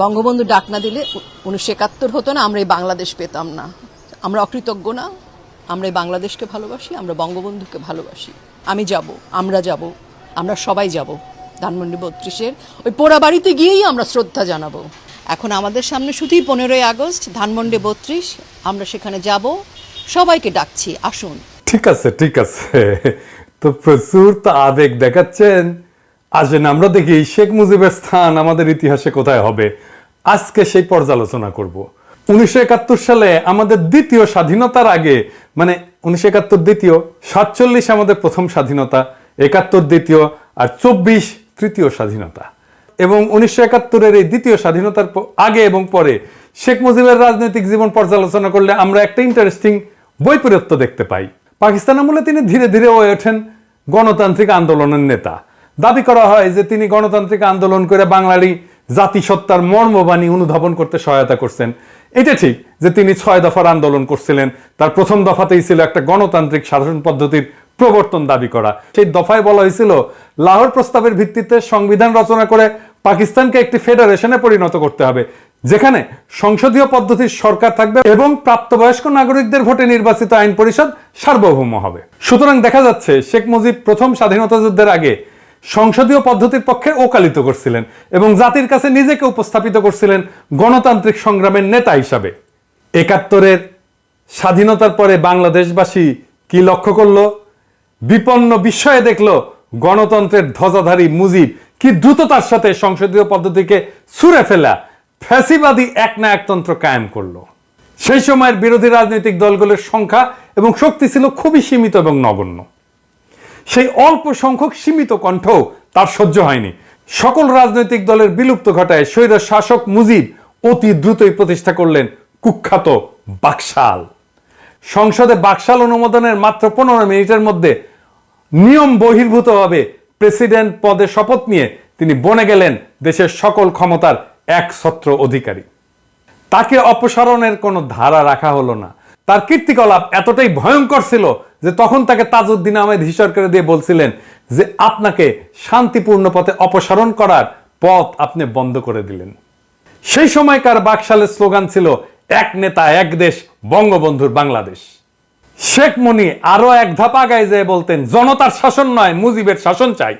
বঙ্গবন্ধু ডাক না দিলে 1971 হতো না, আমরা এই বাংলাদেশ পেতাম না। আমরা অকৃতজ্ঞ না, আমরা এই বাংলাদেশকে ভালোবাসি, আমরা বঙ্গবন্ধুকে ভালোবাসি। আমি যাব, আমরা যাব, আমরা সবাই যাব ধানমন্ডি 32-এর ওই পোড়া বাড়িতে গিয়েই আমরা শ্রদ্ধা জানাবো। এখন আমাদের সামনে শুধুই 15ই আগস্ট, ধানমন্ডি 32, আমরা সেখানে যাব, সবাইকে ডাকছি আসুন। ঠিক আছে ঠিক আছে, তো প্রচুর তো আবেগ দেখাচ্ছেন। আসেন আমরা দেখি শেখ মুজিবের স্থান আমাদের ইতিহাসে কোথায় হবে। আজকে সেই পর্যালোচনা করব। 1971 সালে আমাদের দ্বিতীয় স্বাধীনতার আগে, মানে 1971 দ্বিতীয়, 47 আমাদের প্রথম স্বাধীনতা, 71 দ্বিতীয়, আর 24 তৃতীয় স্বাধীনতা। এবং 1971-এর এই দ্বিতীয় স্বাধীনতার আগে এবং পরে শেখ মুজিবের রাজনৈতিক জীবন পর্যালোচনা করলে আমরা একটা ইন্টারেস্টিং বৈপরীত্য দেখতে পাই। পাকিস্তান আমলে তিনি ধীরে ধীরে হয়ে ওঠেন গণতান্ত্রিক আন্দোলনের নেতা। দাবি করা হয় যে তিনি গণতান্ত্রিক আন্দোলন করে বাঙালি জাতিসত্তার মর্মবাণী অনুধাবন করতে সহায়তা করছেন। এটা ঠিক যে তিনি 6 দফার আন্দোলন করছিলেন। তার প্রথম দফাতেই ছিল একটা গণতান্ত্রিক শাসন পদ্ধতির প্রবর্তন দাবি করা। সেই দফায় বলা হয়েছিল লাহোর প্রস্তাবের ভিত্তিতে সংবিধান রচনা করে পাকিস্তানকে একটি ফেডারেশনে পরিণত করতে হবে, যেখানে সংসদীয় পদ্ধতির সরকার থাকবে এবং প্রাপ্তবয়স্ক নাগরিকদের ভোটে নির্বাচিত আইন পরিষদ সার্বভৌম হবে। সুতরাং দেখা যাচ্ছে শেখ মুজিব প্রথম স্বাধীনতা যুদ্ধের আগে সংসদীয় পদ্ধতির পক্ষে ওকালিত করছিলেন এবং জাতির কাছে নিজেকে উপস্থাপিত করছিলেন গণতান্ত্রিক সংগ্রামের নেতা হিসাবে। 71-এর স্বাধীনতার পরে বাংলাদেশবাসী কি লক্ষ্য করলো? বিপন্ন বিস্ময়ে দেখলো গণতন্ত্রের ধ্বজাধারী মুজিব কি দ্রুততার সাথে সংসদীয় পদ্ধতিকে ছুঁড়ে ফেলা ফ্যাসিবাদী একনায়কতন্ত্র কায়েম করলো। সেই সময়ের বিরোধী রাজনৈতিক দলগুলোর সংখ্যা এবং শক্তি ছিল খুবই সীমিত এবং নগণ্য। সেই অল্প সংখ্যক সীমিত কণ্ঠ তার সহ্য হয়নি। সকল রাজনৈতিক দলের বিলুপ্ত ঘটায় স্বৈর শাসক মুজিব অতি দ্রুতই প্রতিষ্ঠা করলেন কুখ্যাত বাকশাল। সংসদে বাকশাল অনুমোদনের মাত্র 15 মিনিটের মধ্যে নিয়ম বহির্ভূতভাবে প্রেসিডেন্ট পদে শপথ নিয়ে তিনি বনে গেলেন দেশের সকল ক্ষমতার একছত্র অধিকারী। তাকে অপসারণের কোনো ধারা রাখা হলো না। তার কীর্তিকলাপ এতটাই ভয়ঙ্কর ছিল যে তখন তাকে তাজউদ্দিন আহমেদ হিসার করে দিয়ে বলছিলেন যে আপনাকে শান্তিপূর্ণ পথে অপসারণ করার পথ আপনি বন্ধ করে দিলেন। সেই সময়কার বাকশালের স্লোগান ছিল এক নেতা এক দেশ, বঙ্গবন্ধুর বাংলাদেশ। শেখ মুনি আরো এক ধাপ আগায় যেয়ে বলতেন জনতার শাসন নয়, মুজিবের শাসন চাই।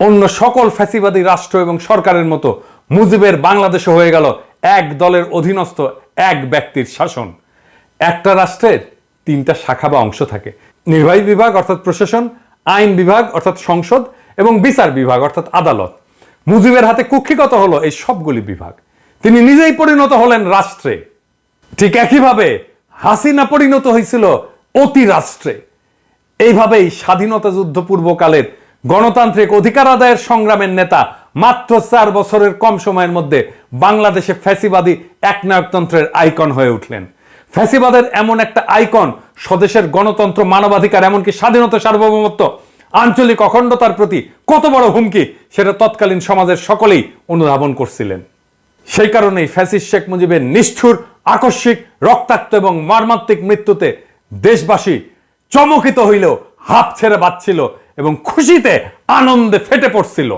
অন্য সকল ফ্যাসিবাদী রাষ্ট্র এবং সরকারের মতো মুজিবের বাংলাদেশে হয়ে গেল এক দলের অধীনস্থ এক ব্যক্তির শাসন। একটা রাষ্ট্রের 3টা শাখা বা অংশ থাকে: নির্বাহী বিভাগ অর্থাৎ প্রশাসন, আইন বিভাগ অর্থাৎ সংসদ এবং বিচার বিভাগ অর্থাৎ আদালত। মুজিবের হাতে কুক্ষিগত হলো এই সবগুলি বিভাগ। তিনি নিজেই পরিণত হলেন রাষ্ট্রে। ঠিক একইভাবে হাসিনা পরিণত হয়েছিল অতি রাষ্ট্রে। এইভাবেই স্বাধীনতা যুদ্ধ পূর্বকালের গণতান্ত্রিক অধিকার আদায়ের সংগ্রামের নেতা মাত্র 4 বছরের কম সময়ের মধ্যে বাংলাদেশে ফ্যাসিবাদী একনায়কতন্ত্রের আইকন হয়ে উঠলেন। ফ্যাসিবাদের এমন একটা আইকন স্বদেশের গণতন্ত্র, মানবাধিকার, এমনকি স্বাধীনতা, সার্বভৌমত্ব, আঞ্চলিক অখণ্ডতার প্রতি কত বড় হুমকি সেটা তৎকালীন সমাজের সকলেই অনুধাবন করছিলেন। সেই কারণেই ফ্যাসিস্ট শেখ মুজিবের নিষ্ঠুর, আকস্মিক, রক্তাক্ত এবং মর্মান্তিক মৃত্যুতে দেশবাসী চমকিত হইলেও হাঁপ ছেড়ে বাঁচছিল এবং খুশিতে আনন্দে ফেটে পড়ছিল।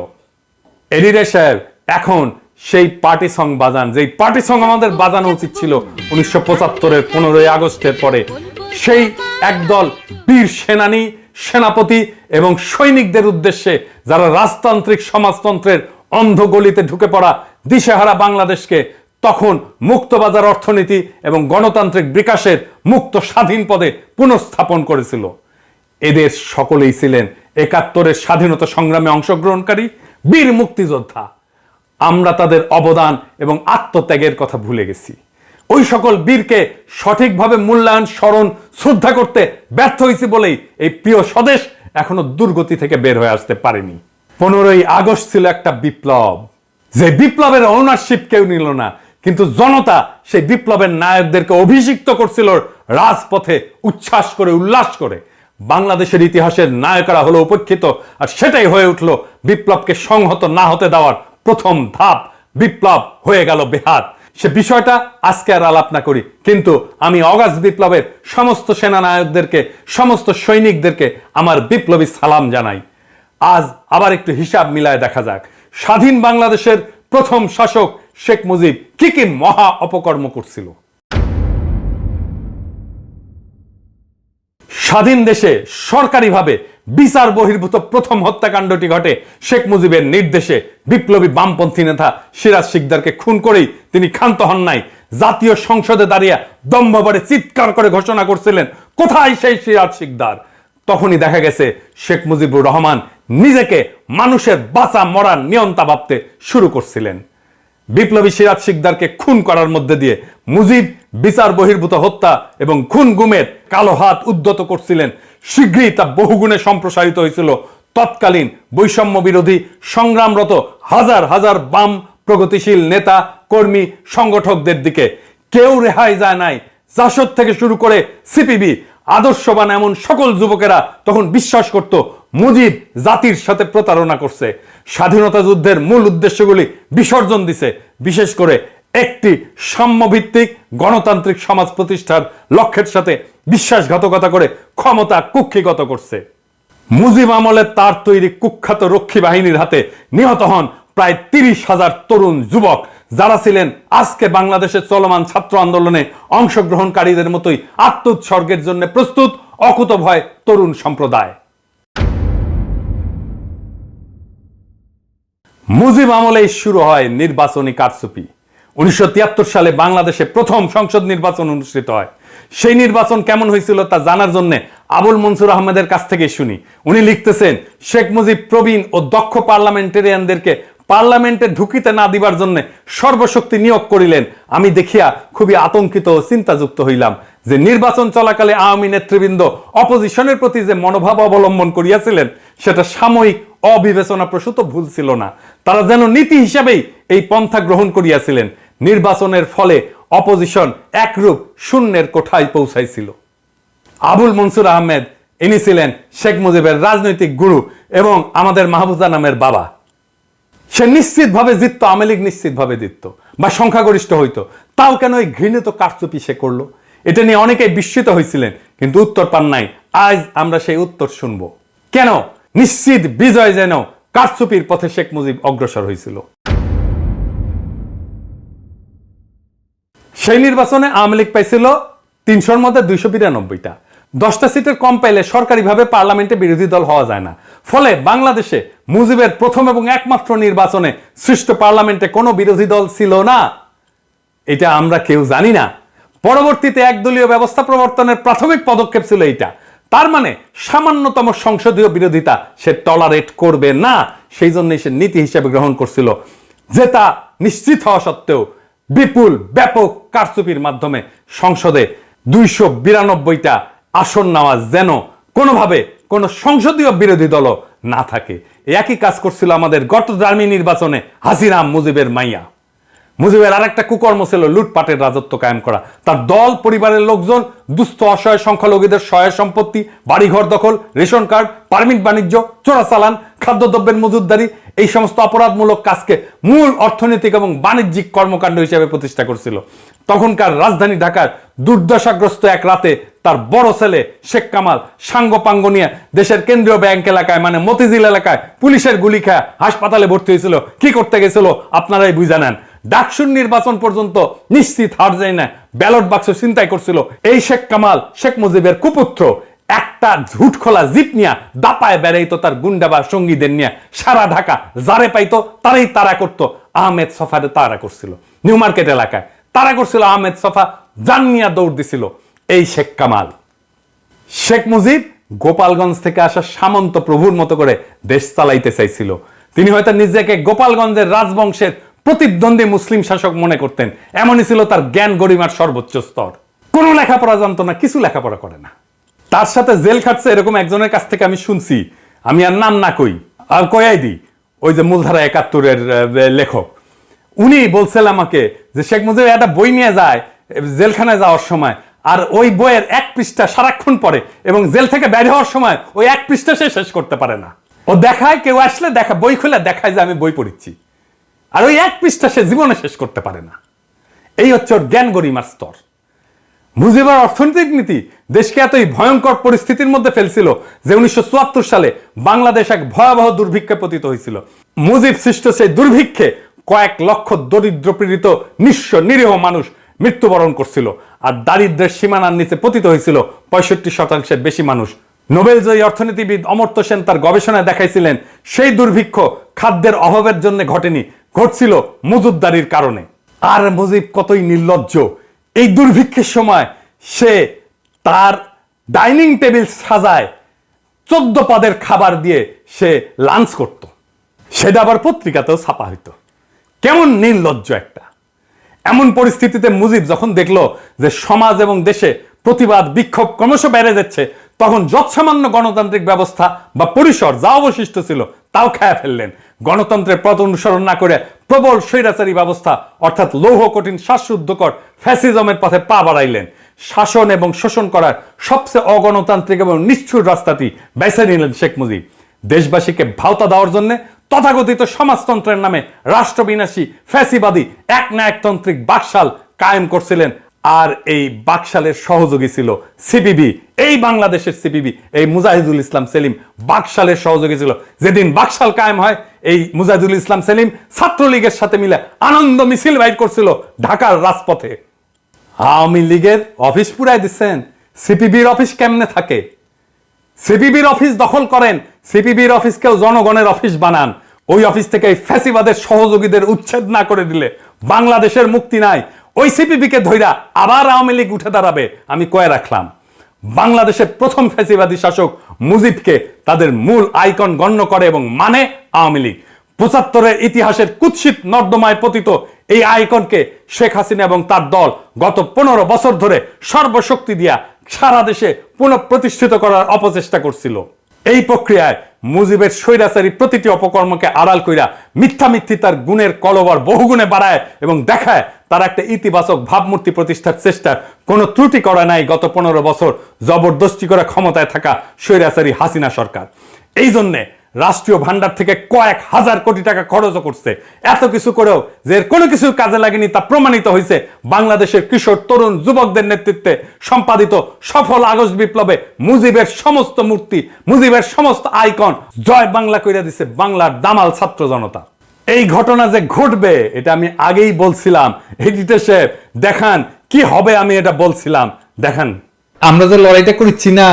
এডিরে সাহেব এখন সেই পার্টি সং বাজান, যেই পার্টি সং আমাদের বাজানো উচিত ছিল 1975-এর 15ই আগস্টের পরে। সেই একদল বীর সেনানী, সেনাপতি এবং সৈনিকদের উদ্দেশ্যে যারা রাজতান্ত্রিক সমাজতন্ত্রের অন্ধগলিতে ঢুকে পড়া দিশেহারা বাংলাদেশকে তখন মুক্তবাজার অর্থনীতি এবং গণতান্ত্রিক বিকাশের মুক্ত স্বাধীন পদে পুনঃস্থাপন করেছিল। এদের সকলেই ছিলেন 71-এর স্বাধীনতা সংগ্রামে অংশগ্রহণকারী বীর মুক্তিযোদ্ধা। আমরা তাদের অবদান এবং আত্মত্যাগের কথা ভুলে গেছি। ওই সকল বীরকে সঠিকভাবে মূল্যায়ন, স্মরণ, শ্রদ্ধা করতে ব্যর্থ হয়েছি বলেই এই প্রিয় স্বদেশ এখনো দুর্গতি থেকে বের হয়ে আসতে পারেনি। 15ই আগস্ট ছিল একটা বিপ্লব, যে বিপ্লবের ওনারশিপ কেউ নিল না, কিন্তু জনতা সেই বিপ্লবের নায়কদেরকে অভিষিক্ত করছিল রাজপথে উচ্ছ্বাস করে, উল্লাস করে। বাংলাদেশের ইতিহাসের নায়করা হলো উপেক্ষিত, আর সেটাই হয়ে উঠল বিপ্লবকে সংহত না হতে দেওয়ার প্রথম ধাপ। বিপ্লব হয়ে গেল বেহাত। সে বিষয়টা আজকে আর আলাপ না করি, কিন্তু আমি অগাস্ট বিপ্লবের সমস্ত সেনানায়কদেরকে, সমস্ত সৈনিকদেরকে আমার বিপ্লবী সালাম জানাই। আজ আবার একটু হিসাব মিলায় দেখা যাক। স্বাধীন বাংলাদেশের প্রথম শাসক শেখ মুজিব কি কি মহা অপকর্ম করছিল। স্বাধীন দেশে সরকারিভাবে বিচার বহির্ভূত প্রথম হত্যাকাণ্ডটি ঘটে শেখ মুজিবের নির্দেশে। বিপ্লবী বামপন্থী নেতা সিরাজ শিকদারকে খুন করেই তিনি ক্ষান্ত হন নাই। জাতীয় সংসদে দাঁড়িয়ে দম্ভভরে চিৎকার করে ঘোষণা করছিলেন, কোথায় সেই সিরাজ শিকদার? তখনই দেখা গেছে শেখ মুজিবুর রহমান নিজেকে মানুষের বাঁচা মরার নিয়ন্তা ভাবতে শুরু করছিলেন। বিপ্লবী সিরাজ শিকদারকে খুন করার মধ্যে দিয়ে মুজিব বিচার বহির্ভূত হত্যা এবং খুন গুমের কালো হাত উদ্যত করছিলেন। শীঘ্রই তা বহুগুণে সম্প্রসারিত হয়েছিল তৎকালীন বৈষম্য বিরোধী সংগ্রামরত হাজার হাজার বাম প্রগতিশীল নেতা কর্মী সংগঠকদের দিকে। কেউ রেহাই যায় নাই। জাসদ থেকে শুরু করে সিপিবি, আদর্শবান এমন সকল যুবকেরা তখন বিশ্বাস করত মুজিব জাতির সাথে প্রতারণা করছে, স্বাধীনতা যুদ্ধের মূল উদ্দেশ্যগুলি বিসর্জন দিছে, বিশেষ করে একটি সাম্যভিত্তিক গণতান্ত্রিক সমাজ প্রতিষ্ঠার লক্ষ্যের সাথে বিশ্বাসঘাতকতা করে ক্ষমতা কুক্ষিগত করছে। মুজিব আমলে তার তৈরি কুখ্যাত রক্ষী বাহিনীর হাতে নিহত হন প্রায় 30,000 তরুণ যুবক, যারা ছিলেন আজকে বাংলাদেশের চলমান ছাত্র আন্দোলনে অংশগ্রহণকারীদের মতোই আত্মোৎসর্গের জন্য প্রস্তুত অকুতভয় তরুণ সম্প্রদায়। মুজিব আমলেই শুরু হয় নির্বাচনী কারচুপি। 1973 সালে বাংলাদেশে প্রথম সংসদ নির্বাচন অনুষ্ঠিত হয়। সেই নির্বাচন কেমন হয়েছিল তা জানার জন্য আবুল মনসুর আহমেদের কাছ থেকে শুনি। উনি লিখতেছেন, শেখ মুজিব প্রবীণ ও দক্ষ পার্লামেন্টেরিয়ানদেরকে পার্লামেন্টে ঢুকিতে না দিবার জন্য সর্বশক্তি নিয়োগ করিলেন। আমি দেখিয়া খুবই আতঙ্কিত ও চিন্তাযুক্ত হইলাম যে নির্বাচন চলাকালে আওয়ামী নেতৃবৃন্দ অপোজিশনের প্রতি যে মনোভাব অবলম্বন করিয়াছিলেন সেটা সাময়িক অবিবেচনা প্রসূত ভুল ছিল না। তারা যেন নীতি হিসাবেই এই পন্থা গ্রহণ করিয়াছিলেন। নির্বাচনের ফলে অপোজিশন একরূপ শূন্যের কোঠায় পৌঁছাইছিল। আবুল মনসুর আহমেদ ইনি ছিলেন শেখ মুজিবের রাজনৈতিক গুরু এবং আমাদের মাহফুজা নামের বাবা। সে নিশ্চিতভাবে জিততো, আওয়ামী লীগ নিশ্চিতভাবে জিতত বা সংখ্যাগরিষ্ঠ হইতো। তাও কেন এই ঘৃণিত কারচুপি সে করলো? এটা নিয়ে অনেকেই বিস্মিত হয়েছিলেন, কিন্তু উত্তর পান নাই। আজ আমরা সেই উত্তর শুনবো। কেন নিশ্চিত বিজয় যেন কারচুপির পথে শেখ মুজিব অগ্রসর হয়েছিল। সেই নির্বাচনে আওয়ামী লীগ পাইছিল 300-র মধ্যে 292টা। 10টা সিটের কম পাইলে সরকারিভাবে পার্লামেন্টে বিরোধী দল হওয়া যায় না। ফলে বাংলাদেশে মুজিবের প্রথম এবং একমাত্র নির্বাচনে সৃষ্ট পার্লামেন্টে কোনো বিরোধী দল ছিল না। এটা আমরা কেউ জানি না। পরবর্তীতে একদলীয় ব্যবস্থা প্রবর্তনের প্রাথমিক পদক্ষেপ ছিল এইটা। তার মানে সামান্যতম সংসদীয় বিরোধিতা সে টলারেট করবে না। সেই জন্যই সে নীতি হিসেবে গ্রহণ করছিল, যেটা নিশ্চিত হওয়া সত্ত্বেও বিপুল ব্যাপক কারচুপির মাধ্যমে সংসদে 292টা আসন নেওয়া যেন কোনোভাবে কোন সংসদীয় বিরোধী দল না থাকে। একই কাজ করছিল আমাদের গত জার্মি নির্বাচনে হাসিনা, মুজিবের মাইয়া। মুজিবের আরেকটা কুকর্ম ছিল লুটপাটের রাজত্ব কায়েম করা। তার দল পরিবারের লোকজন দুস্থ অসহায় সংখ্যালঘুদের সহায় সম্পত্তি, বাড়িঘর দখল, রেশন কার্ড, পারমিট বাণিজ্য, চোরাচালান, খাদ্যদ্রব্যের মজুতদারি, এই সমস্ত অপরাধমূলক কাজকে মূল অর্থনৈতিক এবং বাণিজ্যিক কর্মকাণ্ড হিসেবে প্রতিষ্ঠা করছিল। তখনকার রাজধানী ঢাকার দুর্দশাগ্রস্ত এক রাতে তার বড় ছেলে শেখ কামাল সাঙ্গপাঙ্গ নিয়ে দেশের কেন্দ্রীয় ব্যাংক এলাকায় মানে মতিঝিল এলাকায় পুলিশের গুলি খায় হাসপাতালে ভর্তি হয়েছিল। কি করতে গেছিল আপনারাই বুঝে নেন। ডাকসুর নির্বাচন পর্যন্ত নিশ্চিত হার যায় না, ব্যালট বাক্স ছিনতাই করছিল। এই শেখ কামাল শেখ মুজিবের কুপুত্র একটা ঝুট খোলা জিপ নিয়ে দাপায় বেড়াইতো তার গুন্ডা বা সঙ্গীদের নিয়ে সারা ঢাকা। যারে পাইতো তারাই তারা করতো। আহমেদ সফারে তারা করছিল নিউ মার্কেট এলাকায়, তারা করছিল আহমেদ সফা, জান নিয়ে দৌড় দিছিল এই শেখ কামাল। শেখ মুজিব গোপালগঞ্জ থেকে আসা সামন্ত প্রভুর মতো করে দেশ চালাইতে চাইছিল। তিনি হয়তো নিজেকে গোপালগঞ্জের রাজবংশের প্রতিদ্বন্দ্বী মুসলিম শাসক মনে করতেন। এমনই ছিল তার জ্ঞান গরিমার সর্বোচ্চ স্তর। কোনো লেখাপড়া জানতো না, কিছু লেখাপড়া করে না। তার সাথে জেল খাটছে এরকম একজনের কাছ থেকে আমি শুনছি, আমি আর নাম না কই আর কয়াই দিই, ওই যে মূলধারা 71-এর লেখক। উনি বলছিল আমাকে যে শেখ মুজিব একটা বই নিয়ে যায় জেলখানায় যাওয়ার সময়, আর ওই বইয়ের 1 পৃষ্ঠা সারাক্ষণ পড়ে এবং জেল থেকে বের হওয়ার সময় ওই 1 পৃষ্ঠা সে শেষ করতে পারে না। ও দেখায়, কেউ আসলে দেখা বই খুলে দেখায় যে আমি বই পড়িচ্ছি, আর ওই 1 পৃষ্ঠা সে জীবনে শেষ করতে পারে না। এই হচ্ছে ওর জ্ঞান গরিমার স্তর। মুজিবের অর্থনৈতিক নীতি দেশকে এতই ভয়ঙ্কর পরিস্থিতির মধ্যে ফেলছিল যে 1974 সালে বাংলাদেশ এক ভয়াবহ দুর্ভিক্ষে পতিত হয়েছিল। মুজিব সৃষ্ট সেই দুর্ভিক্ষে কয়েক লক্ষ দরিদ্র পীড়িত নিঃস্ব নিরীহ মানুষ মৃত্যুবরণ করছিল, আর দারিদ্র্যের সীমানার নিচে পতিত হয়েছিল 65% বেশি মানুষ। নোবেলজয়ী অর্থনীতিবিদ অমর্ত্য সেন তার গবেষণায় দেখাইছিলেন সেই দুর্ভিক্ষ খাদ্যের অভাবের জন্য ঘটেনি, ঘটছিল মজুদদারির কারণে। আর মুজিব কতই নির্লজ্জ, এই দুর্ভিক্ষের সময় সে তার ডাইনিং টেবিল সাজায় 14 পদের খাবার দিয়ে সে লাঞ্চ করত, সেটা আবার পত্রিকাতেও ছাপা হইতো। কেমন নির্লজ্জ একটা। এমন পরিস্থিতিতে মুজিব যখন দেখলো যে সমাজ এবং দেশে প্রতিবাদ বিক্ষোভ ক্রমশ বেড়ে যাচ্ছে, তখন যৎসামান্য গণতান্ত্রিক ব্যবস্থা বা পরিসর যা অবশিষ্ট ছিল তাও খেয়ে ফেললেন। গণতন্ত্রের পথ অনুসরণ না করে প্রবল স্বৈরাচারী ব্যবস্থা অর্থাৎ লৌহ কঠিন শ্বাসরুদ্ধকর ফ্যাসিজমের পথে পা বাড়াইলেন। শাসন এবং শোষণ করার সবচেয়ে অগণতান্ত্রিক এবং নিষ্ঠুর রাস্তাটি বেছে নিলেন শেখ মুজিব। দেশবাসীকে ভাওতা দেওয়ার জন্য তথাকথিত সমাজতন্ত্রের নামে রাষ্ট্রবিনাশী ফ্যাসিবাদী একনায়কতান্ত্রিক বাকশাল কায়েম করছিলেন। আর এই বাকশালের সহযোগী ছিল সিপিবি, এই বাংলাদেশের সিপিবি, এই মুজাহিদুল ইসলাম সেলিম বাকশালের সহযোগী ছিল। যেদিন বাকশাল কায়েম হয়, এই মুজাহিদুল ইসলাম সেলিম ছাত্রলীগের সাথে মিলে আনন্দ মিছিল বাইর করছিল ঢাকার রাজপথে। আওয়ামী লীগের অফিস পুরাই দিচ্ছেন, সিপিবির অফিস কেমনে থাকে? সিপিবির অফিস দখল করেন, সিপিবির অফিসকেও জনগণের অফিস বানান। ওই অফিস থেকে এই ফ্যাসিবাদের সহযোগীদের উচ্ছেদ না করে দিলে বাংলাদেশের মুক্তি নাই। ওই সিপিবিকে ধইরা আবার আওয়ামী লীগ উঠে দাঁড়াবে, আমি কয়ে রাখলাম। বাংলাদেশের প্রথম ফ্যাসিবাদী শাসক মুজিবকে তাদের মূল আইকন গণ্য করে এবং মানে আওয়ামী লীগ। 75-এর ইতিহাসের কুৎসিত নর্দমায় পতিত এই আইকনকে শেখ হাসিনা এবং তার দল গত 15 বছর ধরে সর্বশক্তি দিয়া সারা দেশে পুনঃপ্রতিষ্ঠিত করার অপচেষ্টা করছিল। এই প্রক্রিয়ায় মুজিবের স্বৈরাচারী প্রতিটি অপকর্মকে আড়াল কইরা মিথ্যা তার গুণের কলবর বহুগুণে বাড়ায় এবং দেখায় তার একটা ইতিবাচক ভাবমূর্তি প্রতিষ্ঠার চেষ্টার কোনো ত্রুটি করা নাই গত 15 বছর জবরদস্তি করে ক্ষমতায় থাকা স্বৈরাচারী হাসিনা সরকার। এই জন্যে রাষ্ট্রীয় ভান্ডার থেকে কয়েক হাজার কোটি টাকা খরচ করছে। এত কিছু করেও যে এর কোনো কিছু কাজে লাগেনি তা প্রমাণিত হয়েছে বাংলাদেশের কিশোর তরুণ যুবকদের নেতৃত্বে সম্পাদিত সফল আগস্ট বিপ্লবে মুজিবের সমস্ত মূর্তি, মুজিবের সমস্ত আইকন জয় বাংলা কইরা দিছে বাংলার দামাল ছাত্র জনতা। এই ঘটনা যে ঘটবে এটা আমি আগেই বলছিলাম। এডিটর সাহেব দেখান কি হবে, আমি এটা বলছিলাম, দেখান। আমরা যে লড়াইটা করছি না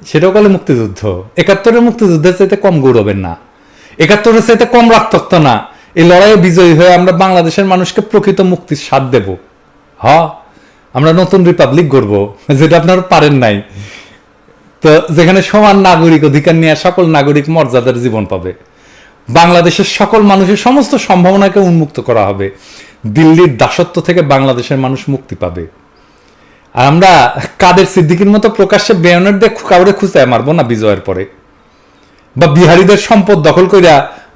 সেটাও বলে মুক্তিযুদ্ধ। 71-এর মুক্তিযুদ্ধের চাইতে কম গৌরবের না, 71-এর চাইতে কম রক্তাক্ত না। এই লড়াইয়ে বিজয়ী হয়ে আমরা বাংলাদেশের মানুষকে প্রকৃত মুক্তির স্বাদ দেব। আমরা নতুন রিপাবলিক গড়ব, যেটা আপনারা পারেন নাই। তো যেখানে সমান নাগরিক অধিকার নিয়ে সকল নাগরিক মর্যাদার জীবন পাবে, বাংলাদেশের সকল মানুষের সমস্ত সম্ভাবনাকে উন্মুক্ত করা হবে, দিল্লির দাসত্ব থেকে বাংলাদেশের মানুষ মুক্তি পাবে। আর আমরা কাদের সিদ্দিকীর মতো প্রকাশ্যে বেয়নের দিয়ে কাউরে খুঁচায় মারবো না বিজয়ের পরে, বা বিহারীদের সম্পদ দখল কইরা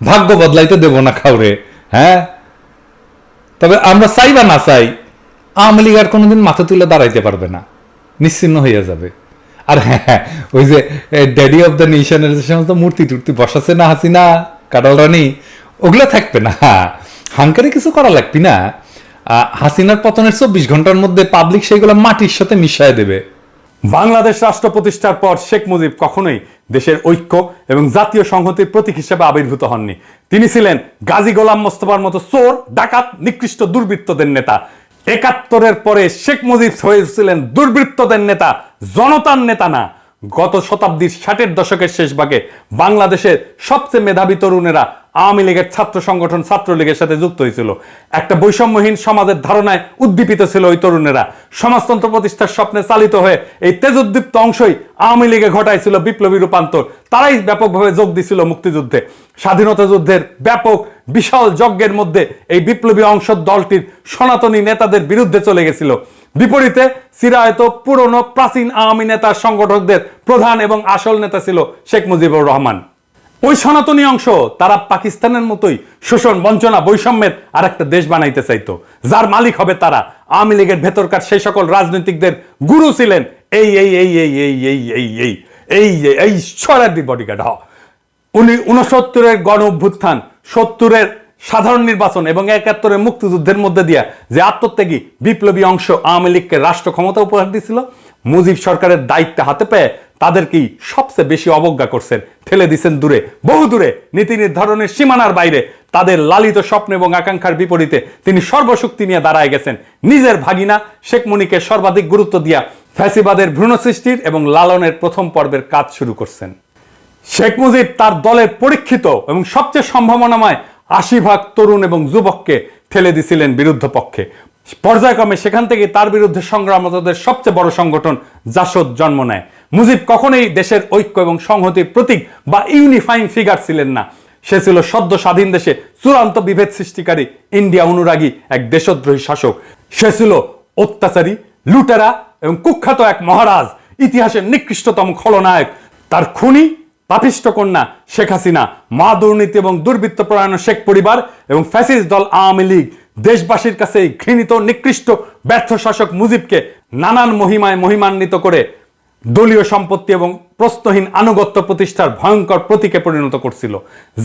ভাগ্য বদলাইতে দেব না কাউরে। তবে আমরা চাই বা না চাই, আওয়ামী লীগ আর কোনোদিন মাথা তুলে দাঁড়াইতে পারবে না, নিশ্চিন্ন হয়ে যাবে। আর ওই যে ড্যাডি অফ দ্য নেশনের যে সমস্ত মূর্তি টুর্তি বসাছে না হাসিনা, কাটাল রানী, ওগুলো থাকবে না। হাঙ্কারে কিছু করা লাগবে না। হাসিনার পতনের 24 ঘন্টার মধ্যে পাবলিক সেইগুলো মাটির সাথে মিশিয়ে দেবে। বাংলাদেশ রাষ্ট্র প্রতিষ্ঠার পর শেখ মুজিব কখনোই দেশের ঐক্য এবং জাতীয় সংহতির প্রতীক হিসেবে আবির্ভূত হননি। তিনি ছিলেন গাজী গোলাম মোস্তফার মতো চোর, ডাকাত, নিকৃষ্ট দুর্বৃত্তদের নেতা। 71-এর পরে শেখ মুজিব হয়েছিলেন দুর্বৃত্তদের নেতা, জনতার নেতা না। গত শতাব্দীর 60-এর দশকের শেষ ভাগে বাংলাদেশের সবচেয়ে মেধাবী তরুণেরা আওয়ামী লীগের ছাত্র সংগঠন ছাত্রলীগের সাথে যুক্ত হয়েছিল। একটা বৈষম্যহীন সমাজের ধারণায় উদ্দীপিত ছিল ওই তরুণেরা। সমাজতন্ত্র প্রতিষ্ঠার স্বপ্নে চালিত হয়ে এই তেজোদ্দীপ্ত অংশই আওয়ামী লীগে ঘটাইছিল বিপ্লবী রূপান্তর। তারাই ব্যাপকভাবে যোগ দিছিল মুক্তিযুদ্ধে। স্বাধীনতা যুদ্ধের ব্যাপক বিশাল যজ্ঞের মধ্যে এই বিপ্লবী অংশ দলটির সনাতনী নেতাদের বিরুদ্ধে চলে গেছিল। বিপরীতে চিরায়ত পুরনো প্রাচীন আওয়ামী নেতার সংগঠকদের প্রধান এবং আসল নেতা ছিল শেখ মুজিবুর রহমান। ওই সনাতনী অংশ তারা পাকিস্তানের মতোই শোষণ, বঞ্চনা, বৈষম্যের আর একটা দেশ বানাইতে চাইতো, যার মালিক হবে তারা। আওয়ামী লীগের ভেতরকার সেই সকল রাজনৈতিকদের গুরু ছিলেন এই এই এই এই এই এই এই এই এই এই সরাদি বডিগার্ড। 69-এর গণ অভ্যুত্থান, 70-এর সাধারণ নির্বাচন এবং 71-এর মুক্তিযুদ্ধের মধ্যে দিয়া যে আত্মত্যাগী বিপ্লবী অংশ আওয়ামী লীগকে রাষ্ট্র ক্ষমতা উপহার দিয়েছিল, মুজিব সরকারের দায়িত্ব হাতে পেয়ে তাদেরকেই সবচেয়ে বেশি অবজ্ঞা করছেন, ঠেলে দিচ্ছেন দূরে, বহু দূরে, নীতি নির্ধারণের সীমানার বাইরে। তাদের লালিত স্বপ্ন এবং আকাঙ্ক্ষার বিপরীতে তিনি সর্বশক্তি নিয়ে দাঁড়ায় গেছেন। নিজের ভাগিনা শেখ মুনীকে সর্বাধিক গুরুত্ব দিয়া ফ্যাসিবাদের ভ্রূণ সৃষ্টির এবং লালনের প্রথম পর্বের কাজ শুরু করছেন। শেখ মুজিব তার দলের পরীক্ষিত এবং সবচেয়ে সম্ভাবনাময় ৮০% তরুণ এবং যুবককে ঠেলে দিছিলেন বিরুদ্ধ পক্ষে। পর্যায়ক্রমে সেখান থেকে তার বিরুদ্ধে সংগ্রামরতদের সবচেয়ে বড় সংগঠন জাসদ জন্ম নেয়। মুজিব কখনোই দেশের ঐক্য এবং সংহতির প্রতীক বা ইউনিফাইং ফিগার ছিলেন না। সে ছিল সদ্য স্বাধীন দেশে চূড়ান্ত বিভেদ সৃষ্টিকারী, ইন্ডিয়া অনুরাগী এক দেশদ্রোহী শাসক। সে ছিল অত্যাচারী, লুটেরা এবং কুখ্যাত এক মহারাজ, ইতিহাসের নিকৃষ্টতম খলনায়ক। তার খুনি পাপিষ্ট কন্যা শেখ হাসিনা, মা দুর্নীতি এবং দুর্বৃত্তপরায়ণ শেখ পরিবার এবং ফ্যাসিস্ট দল আওয়ামী লীগ দেশবাসীর কাছে এই ঘৃণিত, নিকৃষ্ট, ব্যর্থ শাসক মুজিবকে নানান মহিমায় মহিমান্বিত করে দলীয় সম্পত্তি এবং প্রশ্নহীন আনুগত্য প্রতিষ্ঠার ভয়ঙ্কর প্রতীকে পরিণত করছিল,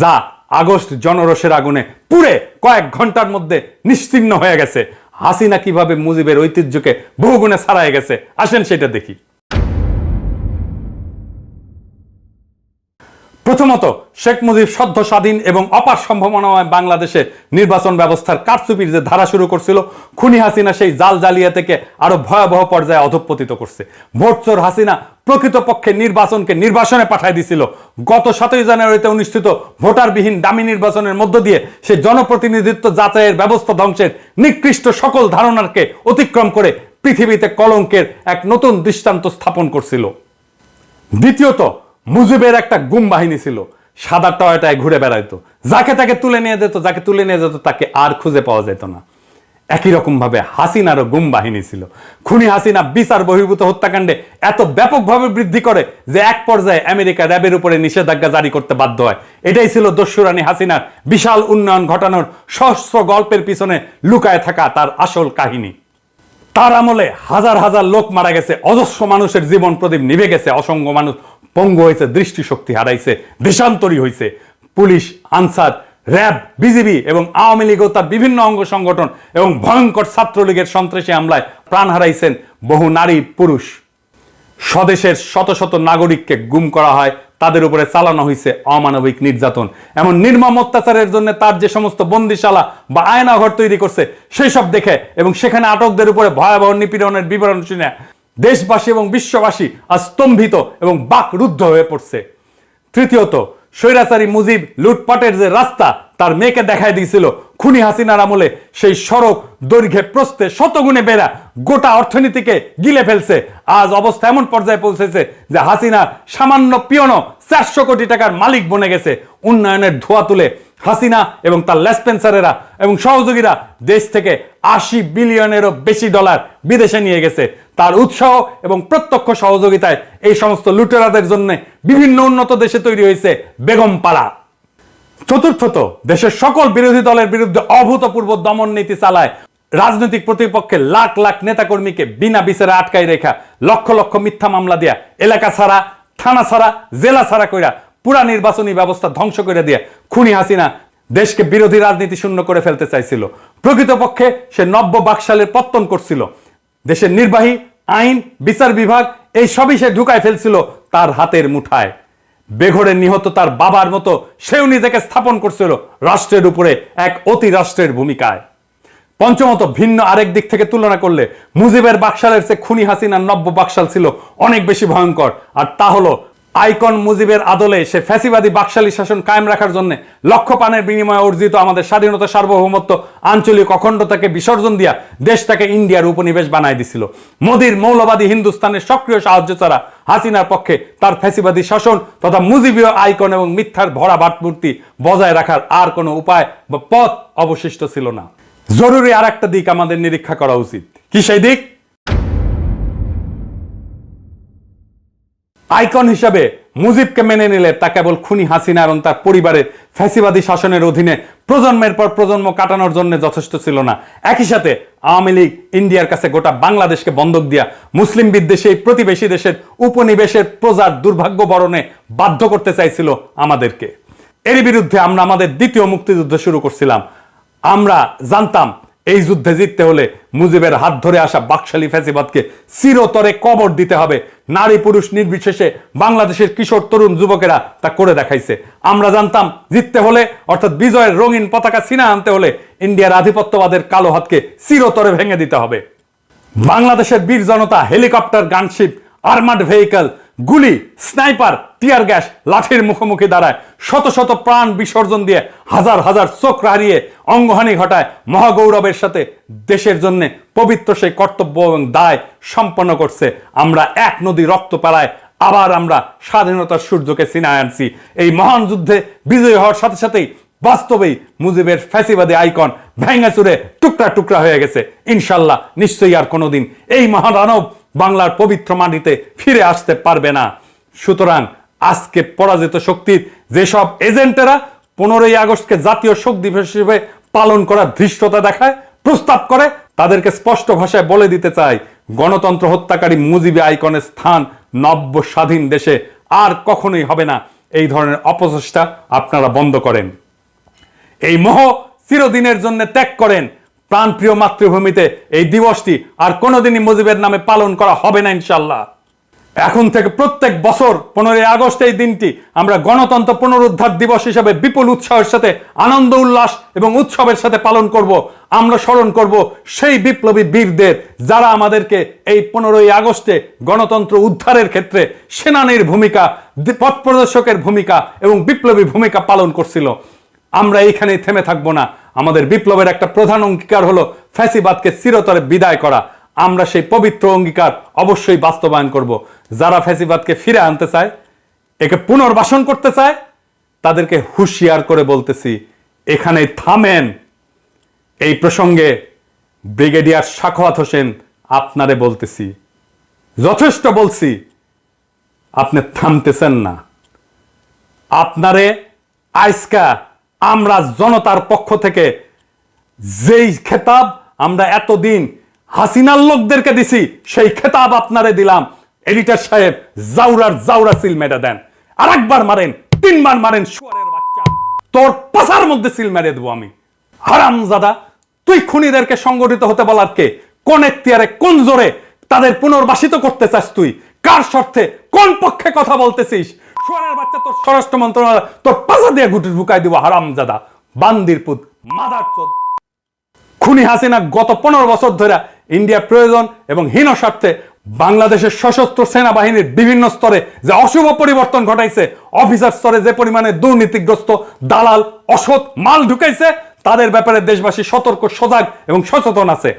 যা আগস্ট জনরোষের আগুনে পুড়ে কয়েক ঘন্টার মধ্যে নিশ্চিহ্ন হয়ে গেছে। হাসিনা কিভাবে মুজিবের ঐতিহ্যকে বহুগুণে ছাড়াই গেছে, আসেন সেটা দেখি। প্রথমত, শেখ মুজিব সদ্য স্বাধীন এবং অপার সম্ভাবনাময় বাংলাদেশে নির্বাচন ব্যবস্থার কারচুপির যে ধারা শুরু করছিল, খুনি হাসিনা সেই জাল জালিয়াতিকে আরো ভয়াবহ পর্যায়ে অধঃপতিত করছে। ভোটচোর হাসিনা প্রকৃতপক্ষে নির্বাচনকে নির্বাসনে পাঠায় দিছিল। গত 7ই জানুয়ারিতে অনুষ্ঠিত ভোটারবিহীন ডামি নির্বাচনের মধ্য দিয়ে সে জনপ্রতিনিধিত্ব যাচাইয়ের ব্যবস্থা ধ্বংসের নিকৃষ্ট সকল ধারণাকে অতিক্রম করে পৃথিবীতে কলঙ্কের এক নতুন দৃষ্টান্ত স্থাপন করছিল। দ্বিতীয়ত, মুজিবের একটা গুম বাহিনী ছিল, সাদা টয়টায় ঘুরে বেড়াইতো, যাকে তাকে তুলে নিয়ে যেত, তাকে আর খুঁজে পাওয়া যেত না। একই রকম ভাবে হাসিনারও গুম বাহিনী ছিল। খুনি হাসিনা বিচার বহির্ভূত হত্যাকাণ্ডে এত ব্যাপকভাবে বৃদ্ধি করে যে এক পর্যায়ে আমেরিকা র্যাবের উপরে নিষেধাজ্ঞা জারি করতে বাধ্য হয়। এটাই ছিল দস্যুরানী হাসিনার বিশাল উন্নয়ন ঘটানোর সহস্র গল্পের পিছনে লুকায় থাকা তার আসল কাহিনী। তার আমলে হাজার হাজার লোক মারা গেছে, অজস্র মানুষের জীবন প্রদীপ নিভে গেছে, অসংখ্য মানুষ পঙ্গু হয়েছে, দৃষ্টিশক্তি হারাইছে, দেশান্তরী হয়েছে। পুলিশ, আনসার, র্যাব, বিজিবি এবং আওয়ামী লীগ ও তার বিভিন্ন অঙ্গ সংগঠন এবং ভয়ঙ্কর ছাত্রলীগের সন্ত্রাসী হামলায় প্রাণ হারাইছেন বহু নারী পুরুষ। স্বদেশের শত শত নাগরিককে গুম করা হয়, তাদের উপরে চালানো হয়েছে অমানবিক নির্যাতন। এমন নির্মম অত্যাচারের জন্য তার যে সমস্ত বন্দিশালা বা আয়নাঘর তৈরি করছে, সেই সব দেখে এবং সেখানে আটকদের উপরে ভয়াবহ নিপীড়নের বিবরণ শুনে দেশবাসী এবং বিশ্ববাসী আজ স্তম্ভিত এবং বাকরুদ্ধ হয়ে পড়ছে। তৃতীয়ত, স্বৈরাচারী মুজিব লুটপাটের যে রাস্তা তার মেয়েকে দেখায় দিয়েছিল, খুনি হাসিনার আমলে সেই সড়ক দৈর্ঘ্যে প্রস্থে শতগুণে বেড়া গোটা অর্থনীতিকে গিলে ফেলছে। আজ অবস্থা এমন পর্যায়ে পৌঁছেছে যে হাসিনা সামান্য পিয়নো 400 কোটি টাকার মালিক বনে গেছে। উন্নয়নের ধোঁয়া তুলে হাসিনা এবং তার লেসপেন্সারেরা এবং সহযোগীরা দেশ থেকে 80 বিলিয়নেরও বেশি ডলার বিদেশে নিয়ে গেছে। তার উৎসাহ এবং প্রত্যক্ষ সহযোগিতায় এই সমস্ত লুটেরাদের জন্য বিভিন্ন উন্নত দেশে তৈরি হয়েছে বেগমপাড়া। চতুর্থত, দেশের সকল বিরোধী দলের বিরুদ্ধে অভূতপূর্ব দমন নীতি চালায়। রাজনৈতিক প্রতিপক্ষের লাখ লাখ নেতাকর্মীকে বিনা বিচারে আটকাই রেখা, লক্ষ লক্ষ মিথ্যা মামলা দিয়া, এলাকা ছাড়া, থানা ছাড়া, জেলা ছাড়া কইরা পুরা নির্বাচনী ব্যবস্থা ধ্বংস করে দিয়ে খুনি হাসিনা দেশকে বিরোধী রাজনীতি শূন্য করে ফেলতে চাইছিল। প্রকৃতপক্ষে সে নব্য বাকশালের পত্তন করছিল। দেশের নির্বাহী, আইন, বিচার বিভাগ এই সবই সে ঢুকায় ফেলছিল তার হাতের মুঠায়। বেঘরে নিহত তার বাবার মতো সেও নিজেকে স্থাপন করছিল রাষ্ট্রের উপরে এক অতি রাষ্ট্রের ভূমিকায়। পঞ্চমত, ভিন্ন আরেক দিক থেকে তুলনা করলে মুজিবের বাকশালের চেয়ে খুনি হাসিনার নব্য বাকশাল ছিল অনেক বেশি ভয়ঙ্কর। আর তা হলো আইকন মুজিবের আদলে সে ফ্যাসিবাদী বাকশালী শাসন কায়েম রাখার জন্য লক্ষ প্রাণের বিনিময়ে অর্জিত আমাদের স্বাধীনতা, সার্বভৌমত্ব, আঞ্চলিক অখণ্ডতাকে বিসর্জন দিয়া দেশটাকে ইন্ডিয়ার উপনিবেশ বানায় দিছিল। মোদির মৌলবাদী হিন্দুস্তানের সক্রিয় সাহায্য ছাড়া হাসিনার পক্ষে তার ফ্যাসিবাদী শাসন তথা মুজিবীয় আইকন এবং মিথ্যার ভরা ভাবমূর্তি বজায় রাখার আর কোনো উপায় বা পথ অবশিষ্ট ছিল না। জরুরি আর একটা দিক আমাদের নিরীক্ষা করা উচিত। কি সেই দিক? আইকন হিসাবে মুজিবকে মেনে নিলে তা কেবল খুনি হাসিনা এবং তার পরিবারের ফ্যাসিবাদী শাসনের অধীনে প্রজন্মের পর প্রজন্ম কাটানোর জন্য যথেষ্ট ছিল না। একই সাথে আওয়ামী লীগ ইন্ডিয়ার কাছে গোটা বাংলাদেশকে বন্ধক দিয়া মুসলিম বিদ্বেষী এই প্রতিবেশী দেশের উপনিবেশের প্রজার দুর্ভাগ্য বরণে বাধ্য করতে চাইছিল আমাদেরকে। এর বিরুদ্ধে আমরা আমাদের দ্বিতীয় মুক্তিযুদ্ধ শুরু করছিলাম। আমরা জানতাম এই যুদ্ধে জিততে হলে মুজিবের হাত ধরে আসা বাকশালী ফ্যাসিবাদকে চিরতরে কবর দিতে হবে। নারী পুরুষ নির্বিশেষে বাংলাদেশের কিশোর তরুণ যুবকেরা তা করে দেখাইছে। আমরা জানতাম জিততে হলে, অর্থাৎ বিজয়ের রঙিন পতাকা ছিনা আনতে হলে ইন্ডিয়ার আধিপত্যবাদের কালো হাতকে চিরতরে ভেঙে দিতে হবে। বাংলাদেশের বীর জনতা হেলিকপ্টার, গানশিপ, আর্মার্ড ভেহিকল, গুলি, স্নাইপার, টিয়ার গ্যাস, লাঠির মুখোমুখি দাঁড়ায়, শত শত প্রাণ বিসর্জন দিয়ে, হাজার হাজার চোখ হারিয়ে অঙ্গহানি ঘটায় মহাগৌরবের সাথে দেশের জন্য পবিত্র সেই কর্তব্য এবং দায় সম্পন্ন করছে। আমরা এক নদী রক্ত পালায় আবার আমরা স্বাধীনতার সূর্যকে ছিনায় আনছি। এই মহান যুদ্ধে বিজয়ী হওয়ার সাথে সাথেই বাস্তবেই মুজিবের ফ্যাসিবাদী আইকন ভেঙে চুরে টুকরা টুকরা হয়ে গেছে। ইনশাল্লাহ নিশ্চয়ই আর কোনোদিন এই মহাদানব বাংলার পবিত্র মাটিতে ফিরে আসতে পারবে না। সুতরাং আজকে পরাজিত শক্তির যেসব এজেন্টেরা 15ই আগস্টকে জাতীয় শোক দিবস হিসেবে পালন করার ধৃষ্টতা দেখায়, প্রস্তাব করে, তাদেরকে স্পষ্ট ভাষায় বলে দিতে চাই, গণতন্ত্র হত্যাকারী মুজিবী আইকনের স্থান নব্য স্বাধীন দেশে আর কখনোই হবে না। এই ধরনের অপচেষ্টা আপনারা বন্ধ করেন। এই মোহ চিরদিনের জন্য ত্যাগ করেন। প্রাণপ্রিয় মাতৃভূমিতে এই দিবসটি আর কোনোদিনই মুজিবের নামে পালন করা হবে না ইনশাল্লাহ। এখন থেকে প্রত্যেক বছর 15ই আগস্ট এই দিনটি আমরা গণতন্ত্র পুনরুদ্ধার দিবস হিসেবে বিপুল উৎসাহের সাথে, আনন্দ উল্লাস এবং উৎসবের সাথে পালন করব। আমরা স্মরণ করব সেই বিপ্লবী বীরদের যারা আমাদেরকে এই 15ই আগস্টে গণতন্ত্র উদ্ধারের ক্ষেত্রে সেনানীর ভূমিকা, পথ প্রদর্শকের ভূমিকা এবং বিপ্লবী ভূমিকা পালন করছিল। আমরা এইখানেই থেমে থাকবো না। আমাদের বিপ্লবের একটা প্রধান অঙ্গীকার হলো ফ্যাসিবাদকে চিরতরে বিদায় করা। আমরা সেই পবিত্র অঙ্গীকার অবশ্যই বাস্তবায়ন করব। যারা ফ্যাসিবাদকে ফিরে আনতে চায়, একে পুনর্বাসন করতে চায়, তাদেরকে হুঁশিয়ার করে বলতেছি, এখানে থামেন। এই প্রসঙ্গে ব্রিগেডিয়ার সাখাওয়াত হোসেন আপনারে বলতেছি, যথেষ্ট বলছি, আপনি থামতেছেন না। আপনারে আজকা আমরা জনতার পক্ষ থেকে যেই খেতাব আমরা এতদিন হাসিনার লোকদেরকে দিছি, সেই খেতাব আপনারে দিলাম। এডিটর সাহেব জাউরা সিল মেরে দেন। আর একবার মারেন, 3 বার মারেন, শুয়ারের বাচ্চা, তোর পাছার মধ্যে সিল মেরে দেবো আমি। হারামজাদা, তুই খুনিদেরকে সংগঠিত হতে বলার কে? কোন এখতিয়ারে, কোন জোরে তাদের পুনর্বাসিত করতে চাস তুই? কার স্বার্থে, কোন পক্ষে কথা বলতেছিস? শুয়ারের বাচ্চা, তোর স্বরাষ্ট্র মন্ত্রণালয় তোর পাছা দিয়ে গুটি ঢুকাই দিব। হারামজাদা, বান্দির পুত, মাদারচোদ। খুনি হাসিনা গত 15 বছর ধরে ইন্ডিয়া প্রয়োজন এবং হীন স্বার্থে বাংলাদেশের সশস্ত্র সেনাবাহিনীর বিভিন্ন স্তরে যে অশুভ পরিবর্তন ঘটাইছে, অফিসার স্তরে যে পরিমাণে দুর্নীতিগ্রস্ত দালাল অসৎ মাল ঢুকাইছে, তাদের ব্যাপারে দেশবাসী সতর্ক, সজাগ এবং সচেতন আছে।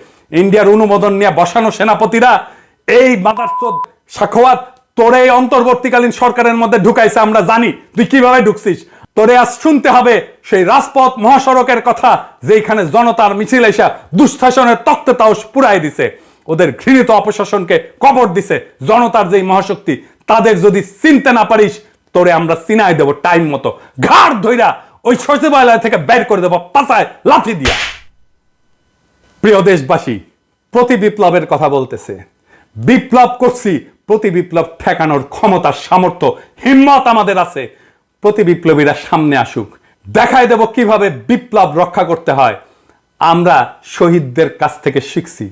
ইন্ডিয়ার অনুমোদন নিয়ে বসানো সেনাপতিরা এই মাদারচোদ সাখাওয়াত তোরে এই অন্তর্বর্তীকালীন সরকারের মধ্যে ঢুকাইছে। আমরা জানি তুই কিভাবে ঢুকছিস। তোরে আজ শুনতে হবে সেই রাজপথ মহাসড়কের কথা, যেখানে জনতার মিছিল এসা দুঃশাসনের তক্তে তাওস পুরাই দিছে, ওদের ঘৃণিত অপশাসনকে কবর দিছে। জনতার যেই মহাশক্তি, তাদের যদি চিনতে না পারিস, তোরে আমরা চিনাই দেব টাইম মতো, ঘাড় ধইরা ওই সচিবালয় থেকে বের করে দেব পাছায় লাথি দিয়া। প্রিয় দেশবাসী, প্রতি বিপ্লবের কথা বলতেছে। বিপ্লব করছি, প্রতি বিপ্লব ঠেকানোর ক্ষমতা, সামর্থ্য, হিম্মত আমাদের আছে। প্রতি বিপ্লবীরা সামনে আসুক, দেখায় দেব কিভাবে বিপ্লব রক্ষা করতে হয়। আমরা শহীদদের কাছ থেকে শিখছি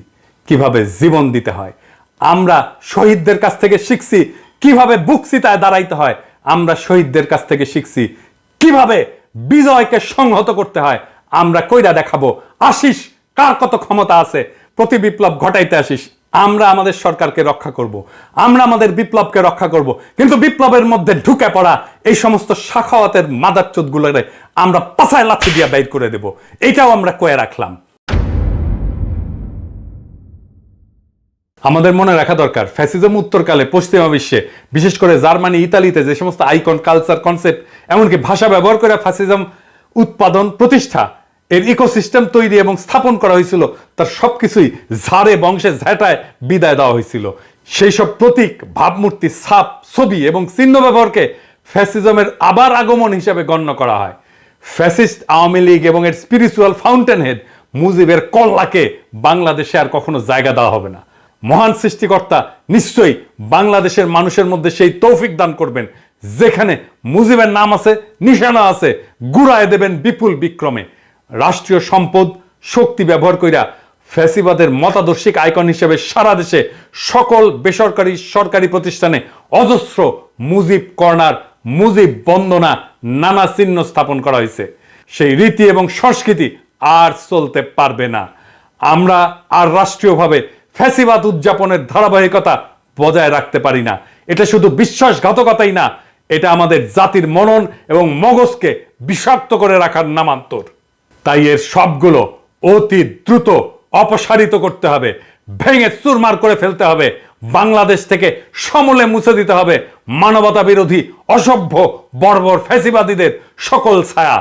কিভাবে জীবন দিতে হয়। আমরা শহীদদের কাছ থেকে শিখছি কিভাবে বুক চিতায় দাঁড়াইতে হয়। আমরা শহীদদের কাছ থেকে শিখছি কিভাবে বিজয়কে সংহত করতে হয়। আমরা কইরা দেখাবো আসিস কার কত ক্ষমতা আছে। প্রতি বিপ্লব ঘটাইতে আসিস, আমরা আমাদের সরকারকে রক্ষা করব, আমরা আমাদের বিপ্লবকে রক্ষা করব। কিন্তু বিপ্লবের মধ্যে ঢুকে পড়া এই সমস্ত সাখাওয়াতের মাদারচোদগুলোরে আমরা পাছায় লাথি দিয়ে বের করে দেব। এটাও আমরা কয়ে রাখলাম। আমাদের মনে রাখা দরকার, ফ্যাসিজম উত্তরকালে পশ্চিমা বিশ্বে, বিশেষ করে জার্মানি, ইতালিতে যে সমস্ত আইকন, কালচার, কনসেপ্ট, এমনকি ভাষা ব্যবহার করে ফ্যাসিজম উৎপাদন, প্রতিষ্ঠা, এর ইকোসিস্টেম তৈরি এবং স্থাপন করা হয়েছিল, তার সবকিছুই ঝাড়ে বংশে ঝেঁটায় বিদায় দেওয়া হয়েছিল। সেই সব প্রতীক, ভাবমূর্তি, ছাপ, ছবি এবং চিহ্ন ব্যবহারকে ফ্যাসিজমের আবার আগমন হিসেবে গণ্য করা হয়। ফ্যাসিস্ট আওয়ামী লীগ এবং এর স্পিরিচুয়াল ফাউন্টেন হেড মুজিবের কল্লাকে বাংলাদেশে আর কখনো জায়গা দেওয়া হবে না। মহান সৃষ্টিকর্তা নিশ্চয়ই বাংলাদেশের মানুষের মধ্যে সেই তৌফিক দান করবেন, যেখানে মুজিবের নাম আছে, নিশানা আছে, গুড়ায় দেবেন বিপুল বিক্রমে। রাষ্ট্রীয় সম্পদ শক্তি ব্যবহার কইরা ফ্যাসিবাদের মতাদর্শিক আইকন হিসেবে সারা দেশে সকল বেসরকারি সরকারি প্রতিষ্ঠানে অজস্র মুজিব কর্নার, মুজিব বন্দনা, নানা চিহ্ন স্থাপন করা হয়েছে। সেই রীতি এবং সংস্কৃতি আর চলতে পারবে না। আমরা আর রাষ্ট্রীয়ভাবে ফ্যাসিবাদ উদযাপনের ধারাবাহিকতা বজায় রাখতে পারি না। এটা শুধু বিশ্বাসঘাতকতাই না, এটা আমাদের জাতির মনন এবং মগজকে বিষাক্ত করে রাখার নামান্তর। তাই এর সবগুলো অতি দ্রুত অপসারিত করতে হবে, ভেঙে চুরমার করে ফেলতে হবে, বাংলাদেশ থেকে সমূলে মুছে দিতে হবে মানবতা বিরোধী অসভ্য বর্বর ফ্যাসিবাদীদের সকল ছায়া।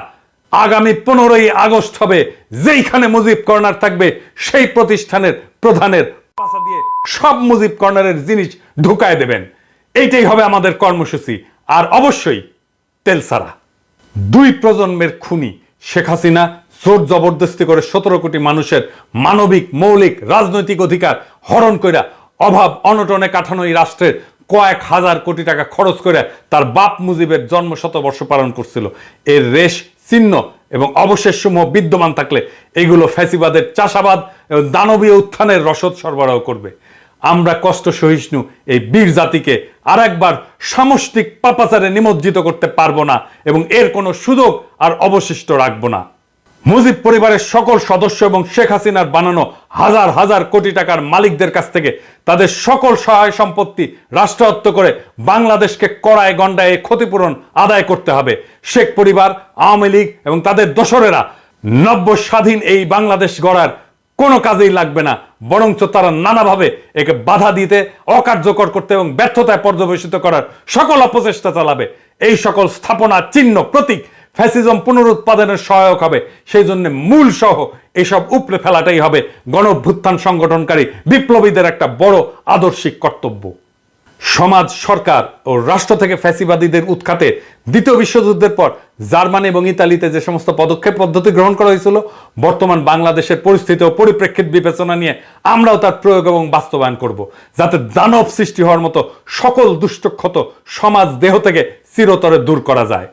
আগামী 15ই আগস্ট হবে, যেইখানে মুজিব কর্নার থাকবে সেই প্রতিষ্ঠানের প্রধানের পাশা দিয়ে সব মুজিব কর্নারের জিনিস ঢুকায় দেবেন। এইটাই হবে আমাদের কর্মসূচি। আর অবশ্যই তেল ছাড়া। 2 প্রজন্মের খুনি শেখ হাসিনা জোর জবরদস্তি করে 17 কোটি মানুষের মানবিক মৌলিক রাজনৈতিক অধিকার হরণ কইরা অভাব অনটনে কাঠানো এই রাষ্ট্রের কয়েক হাজার কোটি টাকা খরচ করে তার বাপ মুজিবের জন্ম শতবর্ষ পালন করছিল। এর রেশ চিহ্ন এবং অবশেষ সমূহ বিদ্যমান থাকলে এগুলো ফ্যাসিবাদের চাষাবাদ এবং দানবীয় উত্থানের রসদ সরবরাহ করবে। আমরা কষ্ট সহিষ্ণু এই বীর জাতিকে আর একবার সামষ্টিক পাপাচারে নিমজ্জিত করতে পারবো না এবং এর কোনো সুযোগ আর অবশিষ্ট রাখবো না। মুজিব পরিবারের সকল সদস্য এবং শেখ হাসিনার বানানো হাজার হাজার কোটি টাকার মালিকদের কাছ থেকে তাদের সকল সহায় সম্পত্তি রাষ্ট্রায়ত্ত করে বাংলাদেশকে কড়ায় গন্ডায় ক্ষতিপূরণ আদায় করতে হবে। শেখ পরিবার, আওয়ামী লীগ এবং তাদের দোসরেরা নব্য স্বাধীন এই বাংলাদেশ গড়ার কোনো কাজেই লাগবে না, বরঞ্চ তারা নানাভাবে একে বাধা দিতে, অকার্যকর করতে এবং ব্যর্থতায় পর্যবেসিত করার সকল অপচেষ্টা চালাবে। এই সকল স্থাপনা, চিহ্ন, প্রতীক ফ্যাসিজম পুনরুৎপাদনের সহায়ক হবে। সেই জন্য মূল সহ এসব উপড়ে ফেলাটাই হবে গণঅভ্যুত্থান সংগঠনকারী বিপ্লবীদের একটা বড় আদর্শিক কর্তব্য। সমাজ, সরকার ও রাষ্ট্র থেকে ফ্যাসিবাদীদের উৎখাতে দ্বিতীয় বিশ্বযুদ্ধের পর জার্মানি এবং ইতালিতে যে সমস্ত পদক্ষেপ পদ্ধতি গ্রহণ করা হয়েছিল, বর্তমান বাংলাদেশের পরিস্থিতি ও পরিপ্রেক্ষিত বিবেচনা নিয়ে আমরাও তার প্রয়োগ এবং বাস্তবায়ন করব, যাতে দানব সৃষ্টি হওয়ার মতো সকল দুষ্টক্ষত সমাজ দেহ থেকে চিরতরে দূর করা যায়।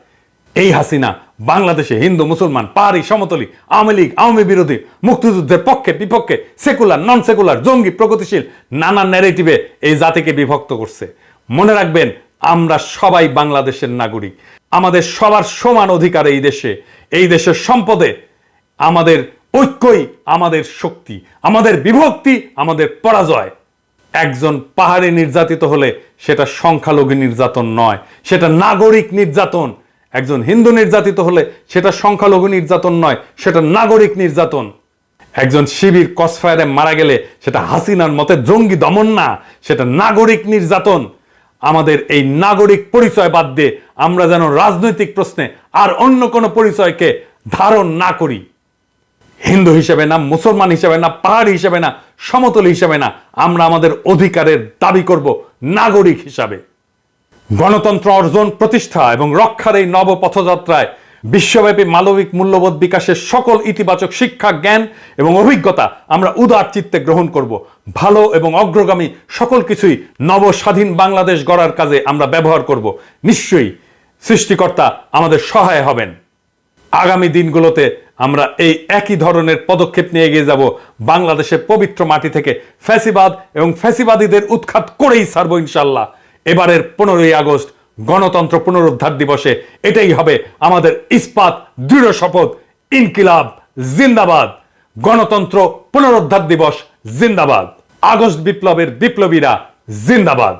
এই হাসিনা বাংলাদেশে হিন্দু, মুসলমান, পাহাড়ি, সমতলী, আওয়ামী লীগ, আওয়ামী বিরোধী, মুক্তিযুদ্ধের পক্ষে বিপক্ষে, সেকুলার, নন সেকুলার, জঙ্গি, প্রগতিশীল নানা ন্যারেটিভে এই জাতিকে বিভক্ত করছে। মনে রাখবেন, আমরা সবাই বাংলাদেশের নাগরিক। আমাদের সবার সমান অধিকার এই দেশে, এই দেশের সম্পদে। আমাদের ঐক্যই আমাদের শক্তি, আমাদের বিভক্তি আমাদের পরাজয়। একজন পাহাড়ি নির্যাতিত হলে সেটা সংখ্যালঘু নির্যাতন নয়, সেটা নাগরিক নির্যাতন। একজন হিন্দু নির্যাতিত হলে সেটা সংখ্যালঘু নির্যাতন নয়, সেটা নাগরিক নির্যাতন। একজন শিবির ক্রসফায়ারে মারা গেলে সেটা হাসিনার মতে জঙ্গি দমন না, সেটা নাগরিক নির্যাতন। আমাদের এই নাগরিক পরিচয় বাদ দিয়ে আমরা যেন রাজনৈতিক প্রশ্নে আর অন্য কোনো পরিচয়কে ধারণ না করি। হিন্দু হিসেবে না, মুসলমান হিসেবে না, পাহাড়ি হিসেবে না, সমতল হিসেবে না, আমরা আমাদের অধিকারের দাবি করব নাগরিক হিসাবে। গণতন্ত্র অর্জন, প্রতিষ্ঠা এবং রক্ষার এই নব পথযাত্রায় বিশ্বব্যাপী মানবিক মূল্যবোধ বিকাশের সকল ইতিবাচক শিক্ষা, জ্ঞান এবং অভিজ্ঞতা আমরা উদার চিত্তে গ্রহণ করব। ভালো এবং অগ্রগামী সকল কিছুই নব স্বাধীন বাংলাদেশ গড়ার কাজে আমরা ব্যবহার করব। নিশ্চয়ই সৃষ্টিকর্তা আমাদের সহায় হবেন। আগামী দিনগুলোতে আমরা এই একই ধরনের পদক্ষেপ নিয়ে এগিয়ে যাব। বাংলাদেশের পবিত্র মাটি থেকে ফ্যাসিবাদ এবং ফ্যাসিবাদীদের উৎখাত করেই ছাড়বো ইনশাল্লাহ। এবারের 15ই আগস্ট গণতন্ত্র পুনরুদ্ধার দিবসে এটাই হবে আমাদের ইস্পাত দৃঢ় শপথ। ইনকিলাব জিন্দাবাদ, গণতন্ত্র পুনরুদ্ধার দিবস জিন্দাবাদ, আগস্ট বিপ্লবের বিপ্লবীরা জিন্দাবাদ।